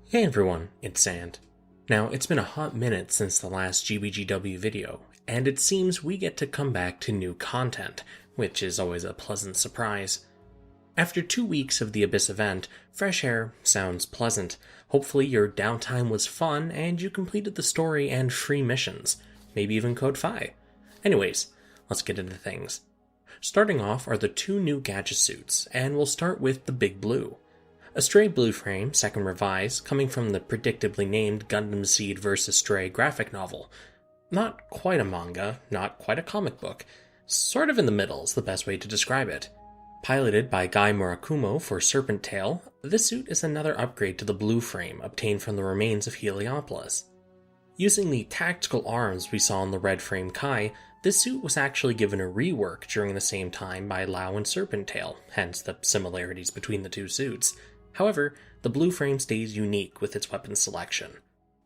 Hey everyone, it's Xant. Now, it's been a hot minute since the last GBGW video, and it seems we get to come back to new content, which is always a pleasant surprise. After 2 weeks of the Abyss event, fresh air sounds pleasant. Hopefully your downtime was fun and you completed the story and free missions, maybe even Code Phi. Anyways, let's get into things. Starting off are the 2 new gadget suits, and we'll start with the Big Blue. A Stray Blue frame, second revise, coming from the predictably named Gundam Seed vs. Stray graphic novel. Not quite a manga, not quite a comic book. Sort of in the middle is the best way to describe it. Piloted by Guy Murakumo for Serpent Tail, this suit is another upgrade to the blue frame obtained from the remains of Heliopolis. Using the tactical arms we saw in the red frame Kai, this suit was actually given a rework during the same time by Lau and Serpent Tail, hence the similarities between the 2 suits. However, the blue frame stays unique with its weapon selection.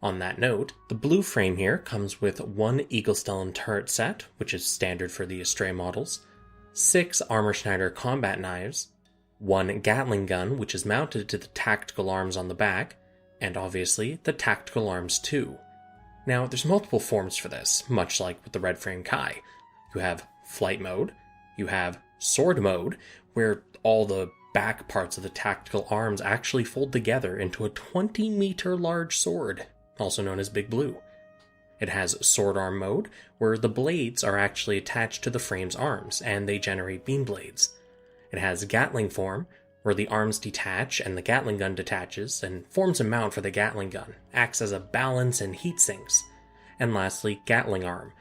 On that note, the blue frame here comes with 1 Eaglestellan turret set, which is standard for the Astray models, 6 Armor Schneider combat knives, 1 Gatling gun, which is mounted to the tactical arms on the back, and obviously the tactical arms too. Now, there's multiple forms for this, much like with the red frame Kai. You have flight mode, you have sword mode, where all the back parts of the tactical arms actually fold together into a 20-meter large sword, also known as Big Blue. It has sword arm mode, where the blades are actually attached to the frame's arms, and they generate beam blades. It has Gatling form, where the arms detach and the Gatling gun detaches and forms a mount for the Gatling gun, acts as a balance and heat sinks. And lastly, Gatling arm.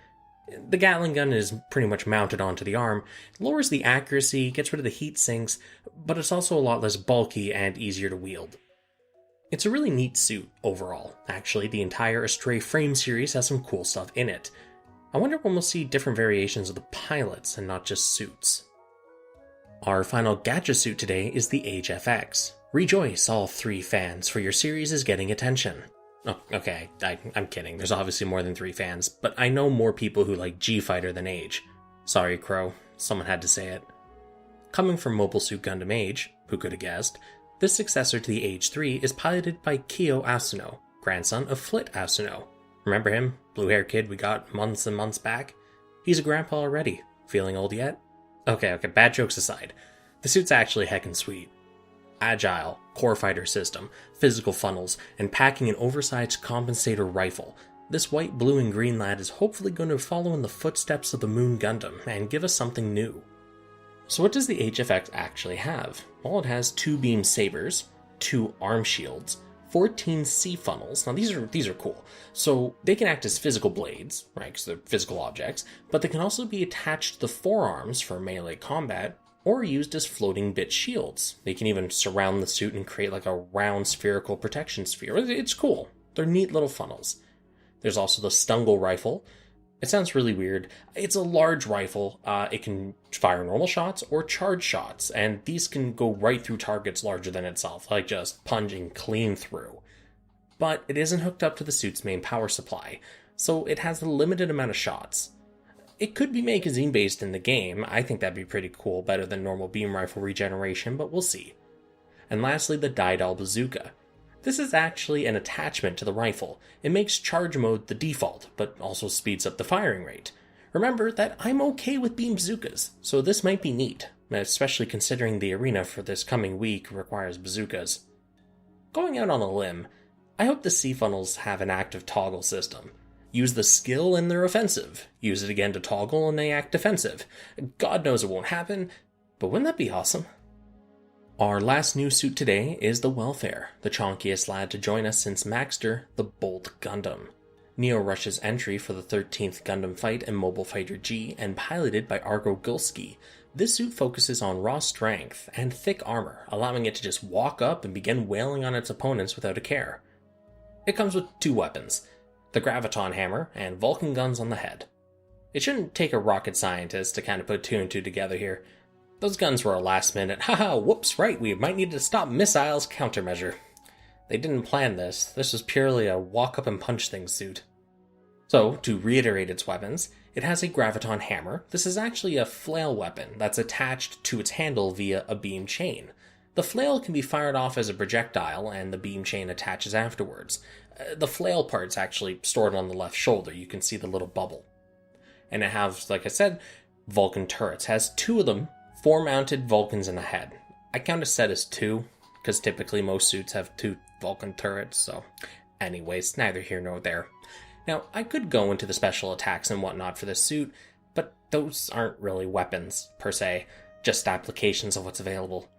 The Gatling gun is pretty much mounted onto the arm, lowers the accuracy, gets rid of the heat sinks, but it's also a lot less bulky and easier to wield. It's a really neat suit overall. Actually, the entire Astray frame series has some cool stuff in it. I wonder when we'll see different variations of the pilots and not just suits. Our final gadget suit today is the Age FX. Rejoice, all 3 fans, for your series is getting attention. Oh, okay, I'm kidding. There's obviously more than 3 fans, but I know more people who like G-Fighter than Age. Sorry, Crow. Someone had to say it. Coming from Mobile Suit Gundam Age, who could have guessed, this successor to the Age 3 is piloted by Kyo Asuno, grandson of Flit Asuno. Remember him? Blue-haired kid we got months and months back? He's a grandpa already. Feeling old yet? Okay, bad jokes aside. The suit's actually heckin' sweet. Agile, core fighter system, physical funnels, and packing an oversized compensator rifle, this white, blue, and green lad is hopefully going to follow in the footsteps of the Moon Gundam and give us something new. So what does the HFX actually have? Well, it has 2 beam sabers, 2 arm shields, 14 C funnels. Now these are cool. So they can act as physical blades, right, because they're physical objects, but they can also be attached to the forearms for melee combat, or used as floating bit shields. They can even surround the suit and create like a round spherical protection sphere. It's cool. They're neat little funnels. There's also the Stungle rifle. It sounds really weird. It's a large rifle. It can fire normal shots or charge shots, and these can go right through targets larger than itself, like just punching clean through. But it isn't hooked up to the suit's main power supply, so it has a limited amount of shots. It could be magazine based in the game. I think that'd be pretty cool, better than normal beam rifle regeneration, but we'll see. And lastly, the Daidal bazooka. This is actually an attachment to the rifle. It makes charge mode the default, but also speeds up the firing rate. Remember that I'm okay with beam bazookas, so this might be neat, especially considering the arena for this coming week requires bazookas. Going out on a limb, I hope the C-funnels have an active toggle system. Use the skill and they're offensive. Use it again to toggle and they act defensive. God knows it won't happen, but wouldn't that be awesome? Our last new suit today is the Welfare, the chonkiest lad to join us since Maxter, the Bolt Gundam. Neo Rush's entry for the 13th Gundam fight in Mobile Fighter G and piloted by Argo Gulski, this suit focuses on raw strength and thick armor, allowing it to just walk up and begin wailing on its opponents without a care. It comes with 2 weapons, the Graviton hammer and Vulcan guns on the head. It shouldn't take a rocket scientist to kind of put 2 and 2 together here. Those guns were a last minute, haha, whoops, right, we might need to stop missiles countermeasure. They didn't plan this. This was purely a walk up and punch things suit. So, to reiterate its weapons, it has a Graviton hammer. This is actually a flail weapon that's attached to its handle via a beam chain. The flail can be fired off as a projectile, and the beam chain attaches afterwards. The flail part's actually stored on the left shoulder. You can see the little bubble. And it has, like I said, Vulcan turrets. It has 2 of them, 4 mounted Vulcans in the head. I count a set as 2, because typically most suits have 2 Vulcan turrets, so anyways, neither here nor there. Now, I could go into the special attacks and whatnot for this suit, but those aren't really weapons, per se, just applications of what's available.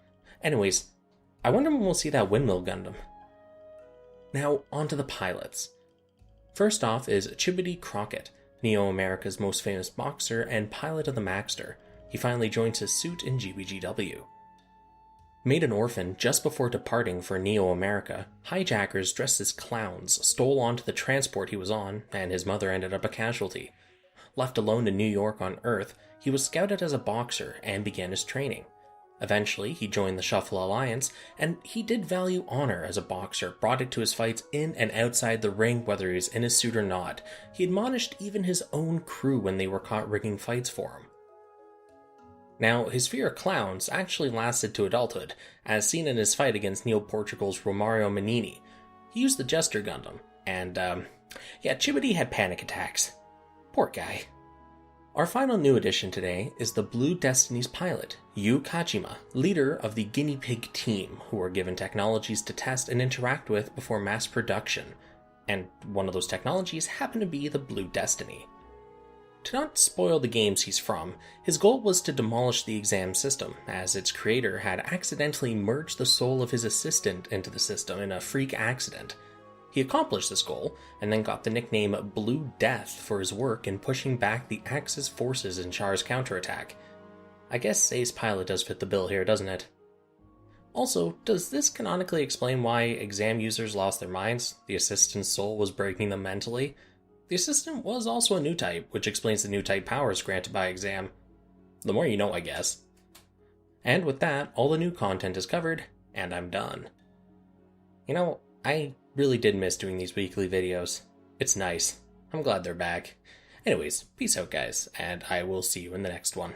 Anyways, I wonder when we'll see that windmill Gundam. Now, on to the pilots. First off is Chibody Crockett, Neo America's most famous boxer and pilot of the Maxter. He finally joins his suit in GBGW. Made an orphan just before departing for Neo America, hijackers dressed as clowns stole onto the transport he was on, and his mother ended up a casualty. Left alone in New York on Earth, he was scouted as a boxer and began his training. Eventually, he joined the Shuffle Alliance, and he did value honor as a boxer, brought it to his fights in and outside the ring whether he was in his suit or not. He admonished even his own crew when they were caught rigging fights for him. Now, his fear of clowns actually lasted to adulthood, as seen in his fight against Neo-Portugal's Romario Manini. He used the Jester Gundam, and, Chibody had panic attacks. Poor guy. Our final new addition today is the Blue Destiny's pilot, Yu Kajima, leader of the guinea pig team, who are given technologies to test and interact with before mass production. And one of those technologies happened to be the Blue Destiny. To not spoil the games he's from, his goal was to demolish the exam system, as its creator had accidentally merged the soul of his assistant into the system in a freak accident. He accomplished this goal, and then got the nickname Blue Death for his work in pushing back the Axis forces in Char's counterattack. I guess Ace Pilot does fit the bill here, doesn't it? Also, does this canonically explain why exam users lost their minds? The assistant's soul was breaking them mentally? The assistant was also a new type, which explains the new type powers granted by exam. The more you know, I guess. And with that, all the new content is covered, and I'm done. You know, I really did miss doing these weekly videos. It's nice. I'm glad they're back. Anyways, peace out guys, and I will see you in the next one.